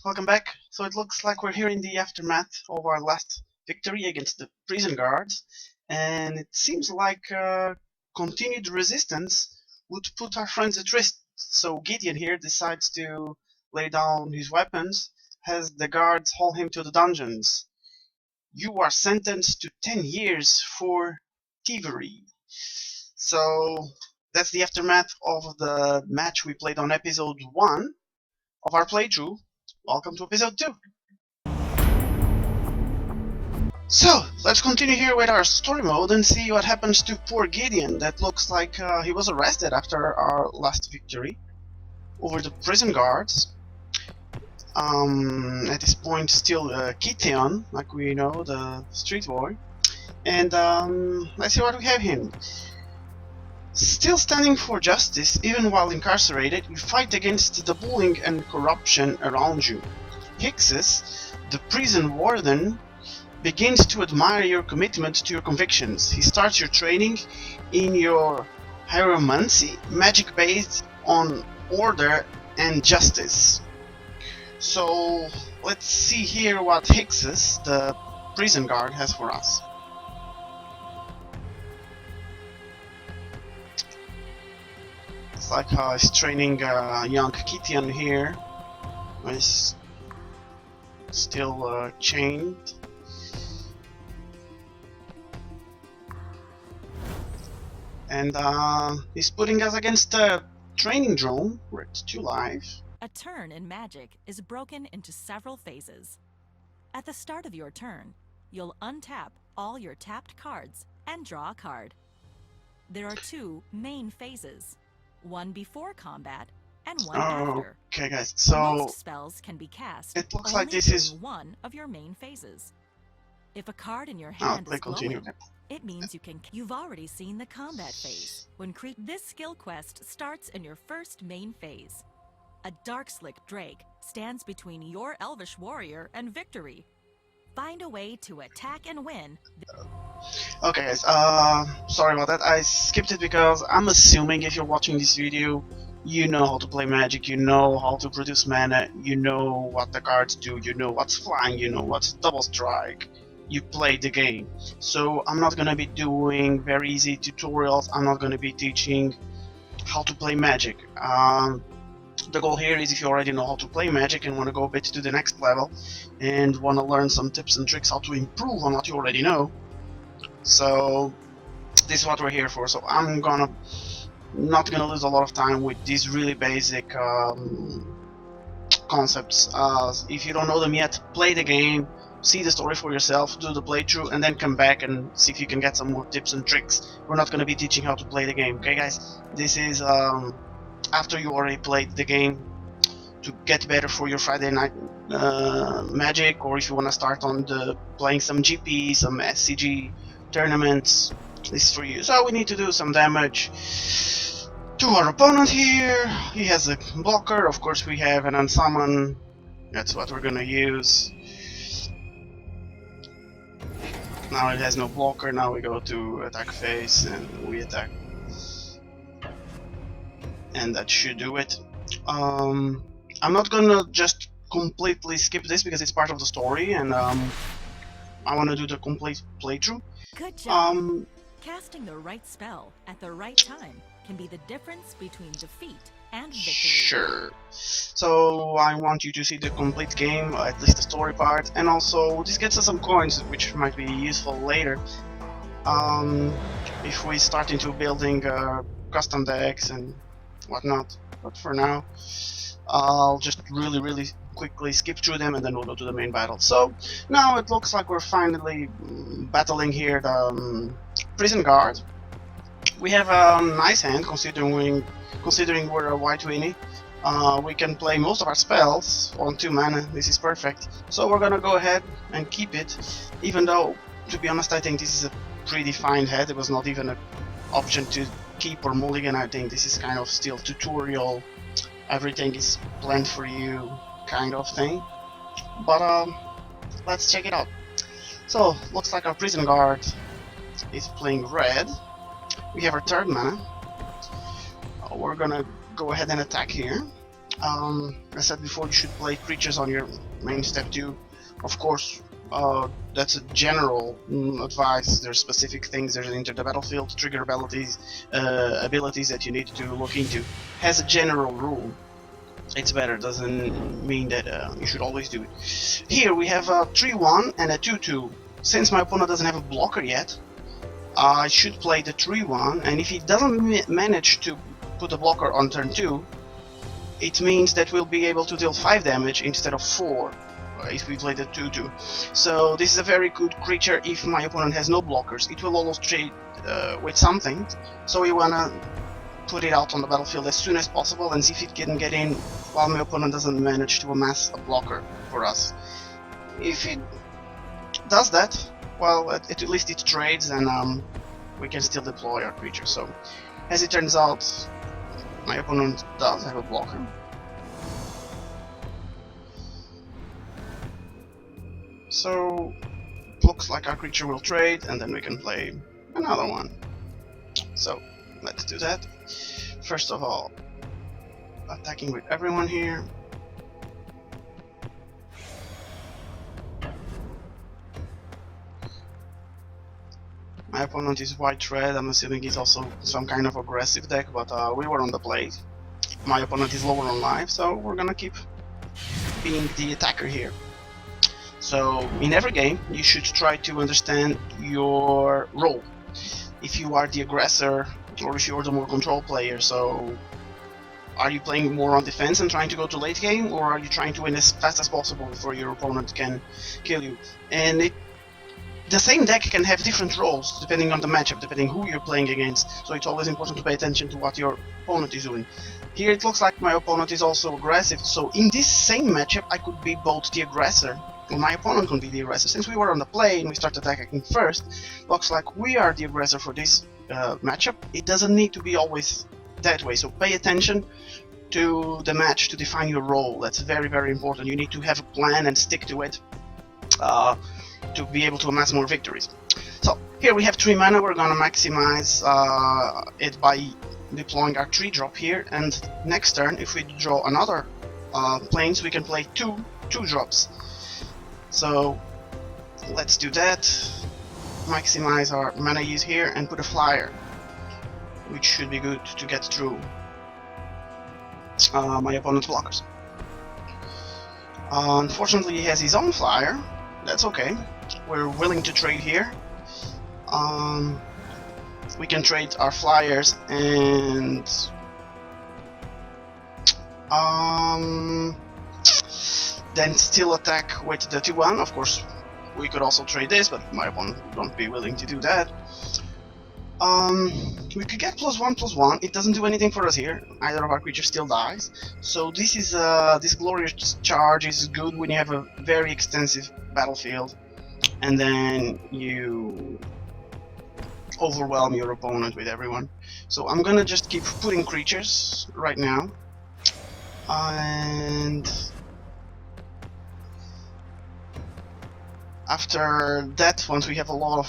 Welcome back. So it looks like we're here in the aftermath of our last victory against the prison guards, and it seems like continued resistance would put our friends at risk. So Gideon here decides to lay down his weapons as the guards haul him to the dungeons. You are sentenced to 10 years for thievery. So that's the aftermath of the match we played on episode 1 of our playthrough. Welcome to episode 2. So, let's continue here with our story mode and see what happens to poor Gideon. That looks like he was arrested after our last victory over the prison guards. At this point, still Gideon, like we know, the street boy. And let's see what we have here. Still standing for justice, even while incarcerated, you fight against the bullying and corruption around you. Hixus, the prison warden, begins to admire your commitment to your convictions. He starts your training in your hieromancy, magic based on order and justice. So let's see here what Hixus, the prison guard, has for us. It's like how he's training young Kitian here. He's still chained. And he's putting us against a training drone. We're at 2 live. A turn in Magic is broken into several phases. At the start of your turn, you'll untap all your tapped cards and draw a card. There are 2 main phases, one before combat and one after. Okay, guys. So most spells can be cast it looks only like this is one of your main phases. If a card in your hand is glowing, it means you've already seen the combat phase. This skill quest starts in your first main phase. A Darkslick Drake stands between your Elvish warrior and victory. Find a way to attack and win. Okay, guys. Sorry about that. I skipped it because I'm assuming if you're watching this video, you know how to play Magic, you know how to produce mana, you know what the cards do, you know what's flying, you know what's double strike. You play the game. So I'm not gonna be doing very easy tutorials. I'm not gonna be teaching how to play Magic. The goal here is if you already know how to play Magic and want to go a bit to the next level and want to learn some tips and tricks how to improve on what you already know. So this is what we're here for. So I'm not gonna lose a lot of time with these really basic concepts. If you don't know them yet, play the game, see the story for yourself, do the playthrough, and then come back and see if you can get some more tips and tricks. We're not going to be teaching how to play the game, okay guys? This is after you already played the game to get better for your Friday night Magic, or if you want to start on playing some GP, some SCG tournaments. This is for you. So we need to do some damage to our opponent here. He has a blocker, of course we have an unsummon. That's what we're going to use. Now it has no blocker, now we go to attack phase and we attack. And that should do it. I'm not gonna just completely skip this because it's part of the story and I want to do the complete playthrough. Good job. Casting the right spell at the right time can be the difference between defeat and victory. Sure. So I want you to see the complete game, at least the story part, and also this gets us some coins which might be useful later. If we start into building custom decks and whatnot. But for now, I'll just really quickly skip through them and then we'll go to the main battle. So now it looks like we're finally battling here the prison guard. We have a nice hand considering we're a white weenie. We can play most of our spells on 2 mana. This is perfect. So we're gonna go ahead and keep it, even though, to be honest, I think this is a predefined head. It was not even an option to keep or mulligan. I think this is kind of still tutorial. Everything is planned for you kind of thing. But let's check it out. So looks like our prison guard is playing red. We have our 3rd mana. We're gonna go ahead and attack here. As I said before, you should play creatures on your main step 2. Of course, that's a general advice. There's specific things that enter the battlefield, trigger abilities that you need to look into. As a general rule, it's better. Doesn't mean that you should always do it. Here we have a 3-1 and a 2-2. Since my opponent doesn't have a blocker yet, I should play the 3-1, and if he doesn't manage to put a blocker on turn 2, it means that we'll be able to deal 5 damage instead of 4 if we play the 2-2. So this is a very good creature if my opponent has no blockers. It will always trade with something, so we wanna put it out on the battlefield as soon as possible and see if it can get in while my opponent doesn't manage to amass a blocker for us. If it does that, well, at least it trades and we can still deploy our creature. So, as it turns out, my opponent does have a blocker. So, looks like our creature will trade, and then we can play another one. So, let's do that. First of all, attacking with everyone here. My opponent is white-red. I'm assuming he's also some kind of aggressive deck, but we were on the play. My opponent is lower on life, so we're gonna keep being the attacker here. So in every game, you should try to understand your role. If you are the aggressor, or if you're the more control player, so are you playing more on defense and trying to go to late game, or are you trying to win as fast as possible before your opponent can kill you? And the same deck can have different roles depending on the matchup, depending who you're playing against, so it's always important to pay attention to what your opponent is doing. Here it looks like my opponent is also aggressive, so in this same matchup I could be both the aggressor, or my opponent could be the aggressor. Since we were on the play and we started attacking first, looks like we are the aggressor for this matchup. It doesn't need to be always that way, so pay attention to the match to define your role. That's very, very important. You need to have a plan and stick to it to be able to amass more victories. So here we have 3 mana. We're gonna maximize it by deploying our 3-drop here, and next turn if we draw another planes we can play 2 2-drops. So let's do that. Maximize our mana use here and put a flyer, which should be good to get through my opponent's blockers. Unfortunately he has his own flyer. That's okay. We're willing to trade here. We can trade our flyers and then still attack with the 2-1. Of course, we could also trade this, but my opponent won't be willing to do that. We could get +1/+1. It doesn't do anything for us here. Either of our creatures still dies. So this is this glorious charge is good when you have a very extensive battlefield, and then you overwhelm your opponent with everyone. So I'm gonna just keep putting creatures right now, and after that, once we have a lot of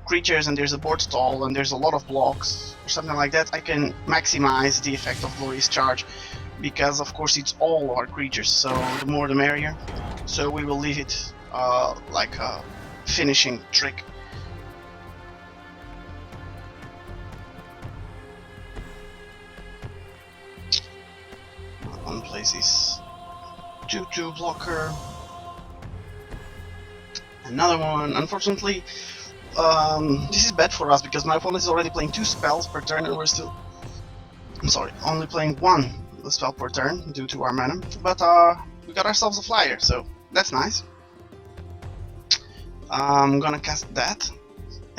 creatures and there's a board stall and there's a lot of blocks or something like that, I can maximize the effect of Glorious Charge, because of course it's all our creatures, so the more the merrier. So we will leave it like a finishing trick. One places 2/2 blocker. Another one. Unfortunately, this is bad for us because my opponent is already playing 2 spells per turn and we're still... I'm sorry, only playing 1 spell per turn due to our mana. But we got ourselves a flyer, so that's nice. I'm gonna cast that,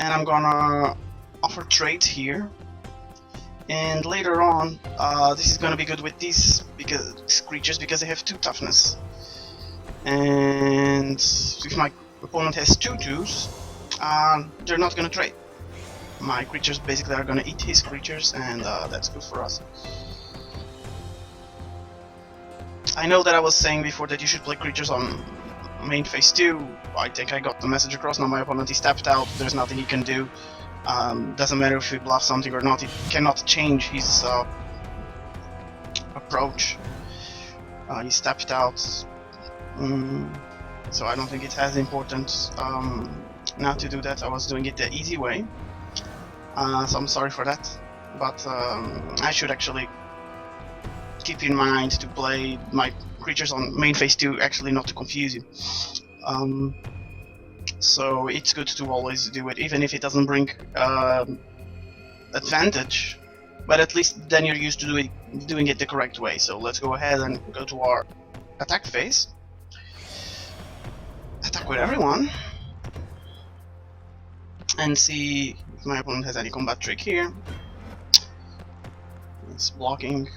and I'm gonna offer trades here. And later on, this is gonna be good with these creatures because they have 2 toughness. And if my opponent has 2 2s, they're not gonna trade. My creatures basically are gonna eat his creatures, and that's good for us. I know that I was saying before that you should play creatures on main phase 2. I think I got the message across. Now my opponent is tapped out, there's nothing he can do. Doesn't matter if we bluff something or not, he cannot change his approach. He's tapped out, so I don't think it has importance now to do that. I was doing it the easy way, so I'm sorry for that, but I should actually keep in mind to play my creatures on main phase 2, actually not to confuse you. So it's good to always do it, even if it doesn't bring advantage, but at least then you're used to doing it the correct way. So let's go ahead and go to our attack phase. Attack with everyone, and see if my opponent has any combat trick here. It's blocking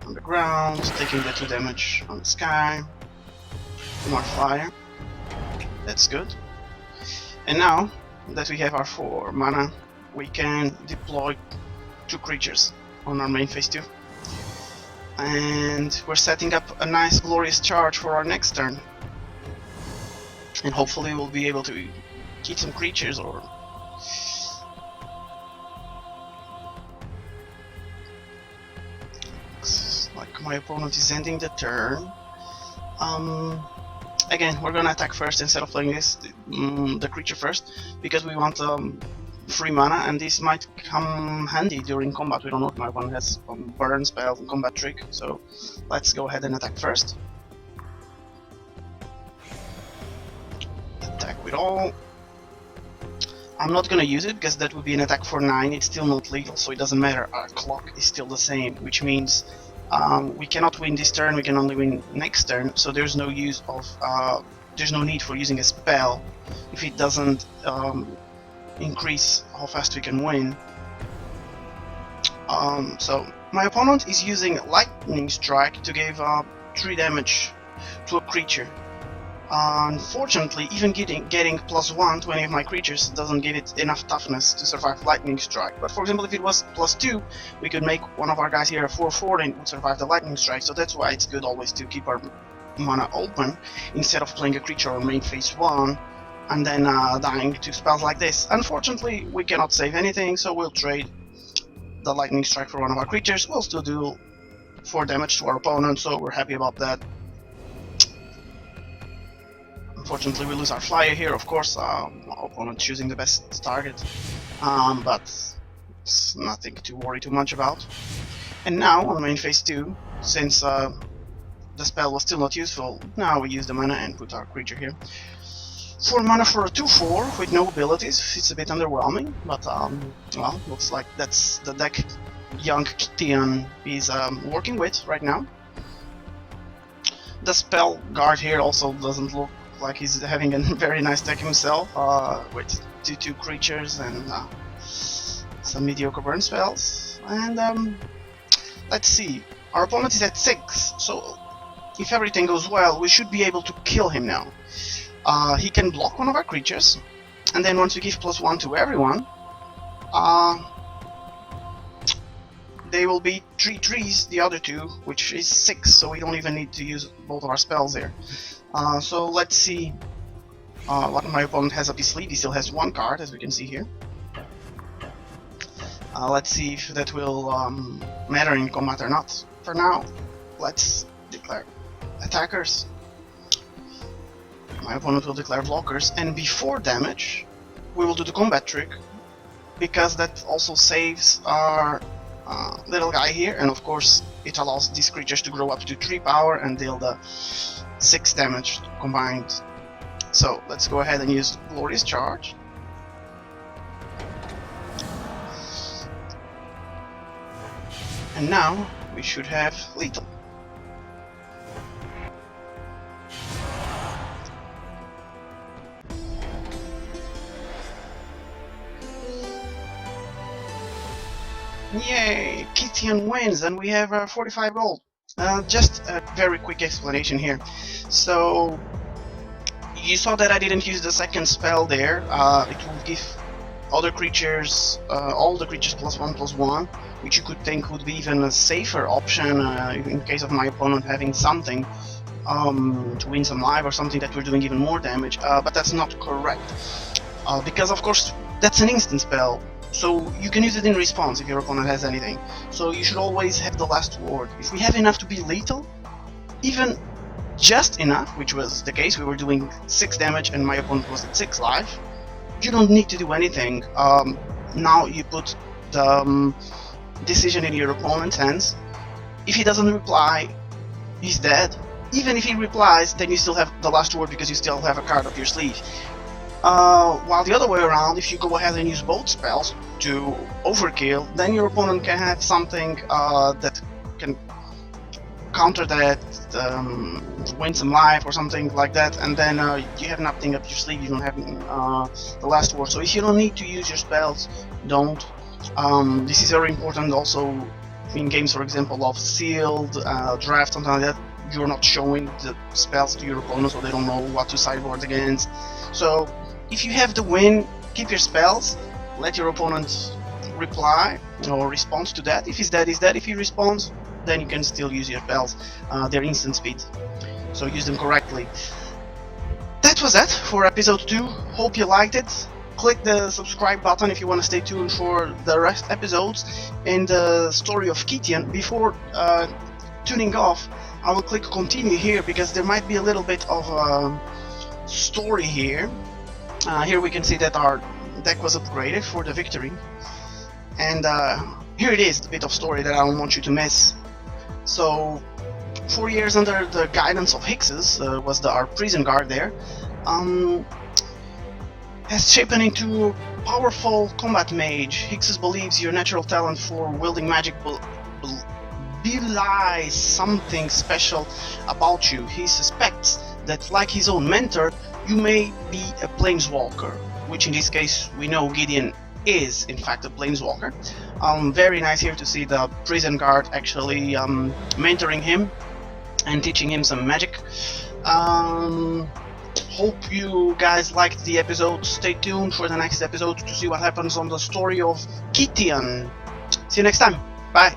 on the ground, taking the 2 damage on the sky, more fire. That's good. And now that we have our 4 mana, we can deploy 2 creatures on our main phase 2. And we're setting up a nice glorious charge for our next turn. And hopefully we'll be able to keep some creatures, or looks like my opponent is ending the turn. Again, we're gonna attack first instead of playing the creature first, because we want free mana, and this might come handy during combat. We don't know if my opponent has burn spells and combat trick, so let's go ahead and attack first. Attack with all. I'm not gonna use it because that would be an attack for 9. It's still not lethal, so it doesn't matter. Our clock is still the same, which means we cannot win this turn. We can only win next turn. So there's no use of there's no need for using a spell if it doesn't increase how fast we can win. So my opponent is using Lightning Strike to give 3 damage to a creature. Unfortunately, even getting +1 to any of my creatures doesn't give it enough toughness to survive Lightning Strike. But for example, if it was +2, we could make one of our guys here a 4/4 and it would survive the Lightning Strike. So that's why it's good always to keep our mana open instead of playing a creature on main phase 1 and then dying to spells like this. Unfortunately, we cannot save anything, so we'll trade the Lightning Strike for one of our creatures. We'll still do 4 damage to our opponent, so we're happy about that. Unfortunately, we lose our flyer here, of course. Our opponent choosing the best target, but it's nothing to worry too much about. And now, on main phase 2, since the spell was still not useful, now we use the mana and put our creature here. 4 mana for a 2/4 with no abilities. It's a bit underwhelming, but well, looks like that's the deck young Tian is working with right now. The spell guard here also doesn't look like he's having a very nice deck himself, with 2/2 creatures and some mediocre burn spells. And let's see, our opponent is at 6, so if everything goes well, we should be able to kill him now. He can block one of our creatures, and then once we give +1 to everyone, they will be 3 trees, the other 2, which is 6, so we don't even need to use both of our spells there. So let's see what my opponent has up his sleeve. He still has 1 card, as we can see here. Let's see if that will matter in combat or not. For now, let's declare attackers. My opponent will declare blockers, and before damage, we will do the combat trick, because that also saves our little guy here, and of course it allows these creatures to grow up to 3 power and deal the 6 damage combined. So let's go ahead and use Glorious Charge. And now we should have lethal. Yay! Kitian wins, and we have 45 gold. Just a very quick explanation here. So, you saw that I didn't use the second spell there. It will give other creatures, all the creatures +1/+1, which you could think would be even a safer option in case of my opponent having something to win some life or something that we're doing even more damage. But that's not correct, because of course that's an instant spell. So you can use it in response if your opponent has anything. So you should always have the last word. If we have enough to be lethal, even just enough, which was the case. We were doing 6 damage and my opponent was at 6 life. You don't need to do anything. Now you put the decision in your opponent's hands. If he doesn't reply, he's dead. Even if he replies, then you still have the last word because you still have a card up your sleeve. While the other way around, if you go ahead and use both spells to overkill, then your opponent can have something that can counter that, win some life or something like that, and then you have nothing up your sleeve, you don't have the last word. So if you don't need to use your spells, don't. This is very important also in games, for example, of sealed, draft, something like that. You're not showing the spells to your opponent, so they don't know what to sideboard against. So if you have the win, keep your spells, let your opponent reply or respond to that. If he's dead, he's dead. If he responds, then you can still use your spells. They're instant speed, so use them correctly. That was that for episode 2. Hope you liked it. Click the subscribe button if you want to stay tuned for the rest episodes in the story of Kitian. Before tuning off, I will click continue here because there might be a little bit of a story here. Here we can see that our deck was upgraded for the victory, and here it is, the bit of story that I don't want you to miss. So 4 years under the guidance of Hixus was our prison guard there, has shaped into a powerful combat mage. Hixus believes your natural talent for wielding magic belies something special about you. He suspects that, like his own mentor, you may be a planeswalker, which in this case we know Gideon is in fact a planeswalker. Very nice here to see the prison guard actually mentoring him and teaching him some magic. Hope you guys liked the episode. Stay tuned for the next episode to see what happens on the story of Kitian. See you next time. Bye.